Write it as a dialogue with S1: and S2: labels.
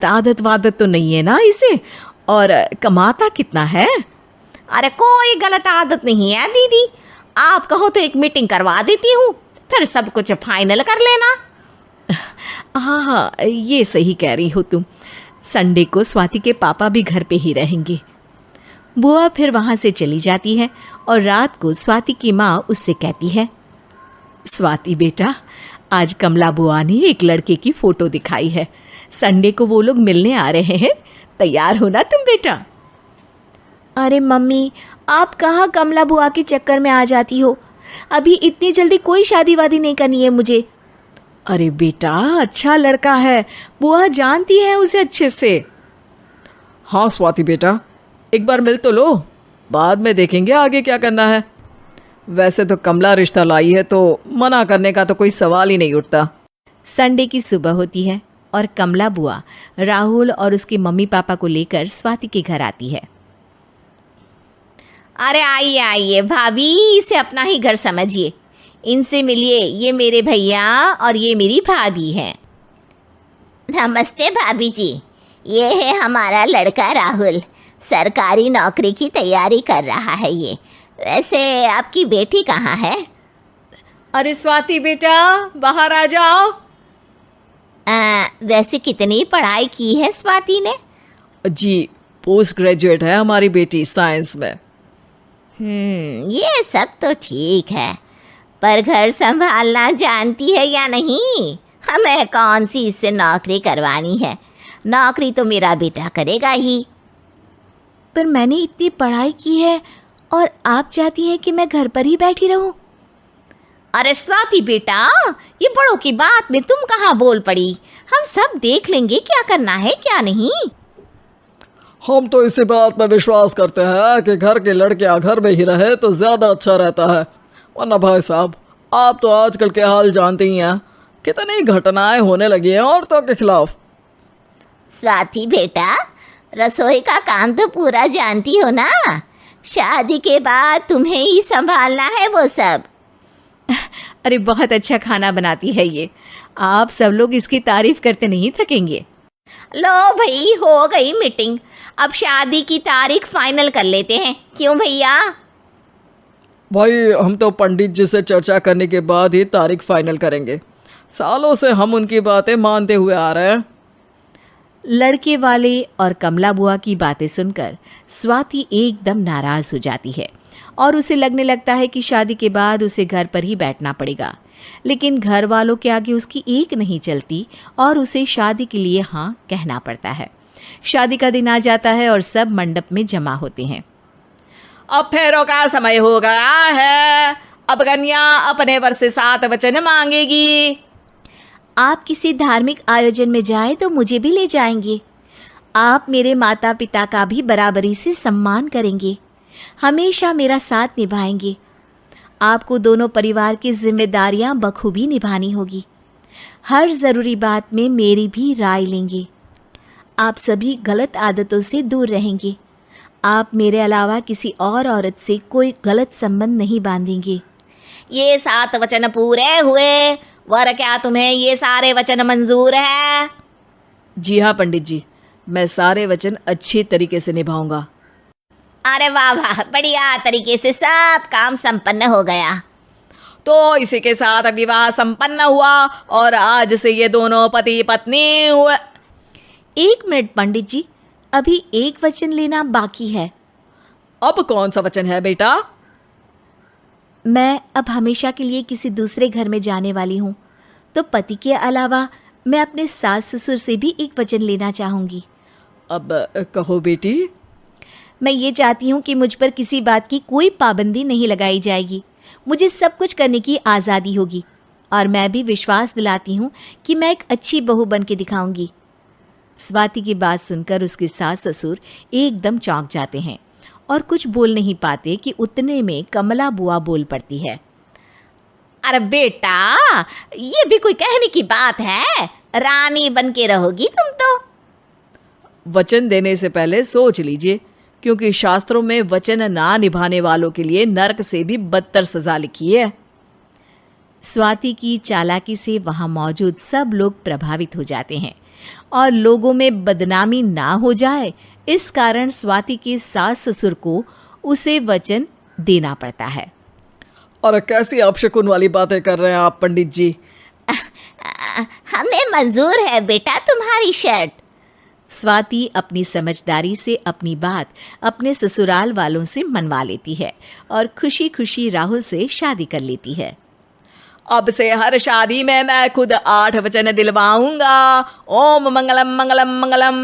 S1: आदत वादत तो नहीं है ना इसे? और कमाता कितना है?
S2: अरे कोई गलत आदत नहीं है दीदी, आप कहो तो एक मीटिंग करवा देती हूँ, फिर सब कुछ फाइनल कर लेना।
S1: हाँ हाँ, ये सही कह रही हो तुम। संडे को स्वाति के पापा भी घर पे ही रहेंगे। बुआ फिर वहाँ से चली जाती है और रात को स्वाति की माँ उससे कहती है, स्वाति बेटा, आज कमला बुआ ने एक लड़के की फ़ोटो दिखाई है। संडे को वो लोग मिलने आ रहे हैं, तैयार हो ना तुम बेटा?
S3: अरे मम्मी, आप कहाँ कमला बुआ के चक्कर में आ जाती हो? अभी इतनी जल्दी कोई शादी वादी नहीं करनी है मुझे।
S1: अरे बेटा, अच्छा लड़का है, बुआ जानती है उसे अच्छे से। हाँ स्वाति बेटा, एक बार मिल तो लो, बाद में देखेंगे आगे क्या करना है। वैसे तो कमला रिश्ता लाई है तो मना करने का तो कोई सवाल ही नहीं उठता।
S3: संडे की सुबह होती है और कमला बुआ राहुल और उसके मम्मी पापा को लेकर स्वाति के घर आती है।
S2: अरे आइए आइए भाभी, इसे अपना ही घर समझिए, इनसे मिलिए, ये मेरे भैया और ये मेरी भाभी हैं।
S4: नमस्ते भाभी जी, ये है हमारा लड़का राहुल, सरकारी नौकरी की तैयारी कर रहा है ये। वैसे आपकी बेटी कहाँ है?
S1: अरे स्वाति बेटा, बाहर आ जाओ।
S4: वैसे कितनी पढ़ाई की है स्वाति ने?
S1: जी, पोस्ट ग्रेजुएट है हमारी बेटी साइंस में।
S4: ये सब तो ठीक है, पर घर संभालना जानती है या नहीं? हमें कौन सी इससे नौकरी करवानी है, नौकरी तो मेरा बेटा करेगा ही।
S3: पर मैंने इतनी पढ़ाई की है और आप चाहती हैं कि मैं घर पर ही बैठी रहूं?
S2: अरे स्वाति बेटा, ये बड़ों की बात में तुम कहाँ बोल पड़ी? हम सब देख लेंगे क्या करना है क्या नहीं।
S5: हम तो इसी बात पर विश्वास करते हैं कि घर के लड़कियां घर में ही रहे तो ज़्यादा अच्छा रहता है, वरना भाई साहब आप तो आजकल के हाल जानते ही हैं, कितनी घटनाएं होने लगी हैं औरतों के खिलाफ।
S4: स्वाति बेटा, रसोई का काम तो पूरा जानती हो ना? शादी के बाद तुम्हें ही संभालना है वो सब।
S3: अरे बहुत अच्छा खाना बनाती है ये, आप सब लोग इसकी तारीफ करते नहीं थकेंगे।
S2: लो भाई, हो गई मीटिंग, अब शादी की तारीख फाइनल कर लेते हैं, क्यों भैया?
S5: भाई हम तो पंडित जी से चर्चा करने के बाद ही तारीख फाइनल करेंगे, सालों से हम उनकी बातें मानते हुए आ रहे हैं।
S3: लड़के वाले और कमला बुआ की बातें सुनकर स्वाति एकदम नाराज हो जाती है और उसे लगने लगता है कि शादी के बाद उसे घर पर ही बैठना पड़ेगा। लेकिन घर वालों के आगे उसकी एक नहीं चलती और उसे शादी के लिए हाँ कहना पड़ता है। शादी का दिन आ जाता है और सब मंडप में जमा होते हैं।
S1: अब फेरों का समय हो गया है, अब कन्या अपने वर से 7 वचन मांगेगी।
S3: आप किसी धार्मिक आयोजन में जाएं तो मुझे भी ले जाएंगे। आप मेरे माता पिता का भी बराबरी से सम्मान करेंगे, हमेशा मेरा साथ निभाएंगे। आपको दोनों परिवार की जिम्मेदारियां बखूबी निभानी होगी। हर ज़रूरी बात में मेरी भी राय लेंगे। आप सभी गलत आदतों से दूर रहेंगे। आप मेरे अलावा किसी और औरत से कोई गलत संबंध नहीं बांधेंगे।
S2: ये 7 वचन पूरे हुए, वर क्या तुम्हें ये सारे वचन मंजूर है?
S1: जी हाँ पंडित जी, मैं सारे वचन अच्छी तरीके से निभाऊंगा।
S4: अरे वाह वाह, बढ़िया तरीके से सब काम संपन्न हो गया।
S1: तो इसी के साथ विवाह संपन्न हुआ और आज से ये दोनों पति पत्नी हुए।
S3: 1 मिनट पंडित जी, अभी एक वचन लेना बाकी है।
S1: अब कौन सा वचन है बेटा?
S3: मैं अब हमेशा के लिए किसी दूसरे घर में जाने वाली हूँ, तो पति के अलावा मैं अपने सास ससुर से भी एक वचन लेना चाहूँगी।
S1: अब कहो बेटी।
S3: मैं ये चाहती हूँ कि मुझ पर किसी बात की कोई पाबंदी नहीं लगाई जाएगी। मुझे सब कुछ करने की आज़ादी होगी और मैं भी विश्वास दिलाती हूँ कि मैं एक अच्छी बहू बन के दिखाऊंगी। स्वाति की बात सुनकर उसके सास ससुर एकदम चौंक जाते हैं और कुछ बोल नहीं पाते कि उतने में कमला बुआ बोल पड़ती है।
S2: अरे बेटा, ये भी कोई कहने की बात है? रानी बन के रहोगी तुम तो।
S1: वचन देने से पहले सोच लीजिए, क्योंकि शास्त्रों में वचन ना निभाने वालों के लिए नरक से भी बदतर सजा लिखी है।
S3: स्वाति की चालाकी से वहां मौजूद सब लोग प्रभावित हो जाते हैं,
S1: और लोगों में बदनामी ना हो जाए, इस कारण स्वाति के सास ससुर को उसे वचन देना पड़ता है।
S5: और कैसी अपशकुन वाली बातें कर रहे हैं आप पंडित जी?
S4: हमें मंजूर है बेटा तुम्हारी शर्त।
S1: स्वाति अपनी समझदारी से अपनी बात अपने ससुराल वालों से मनवा लेती है और खुशी खुशी राहुल से शादी कर लेती है।
S2: अब से हर शादी में मैं खुद 8 वचन दिलवाऊंगा। ओम मंगलम मंगलम मंगलम।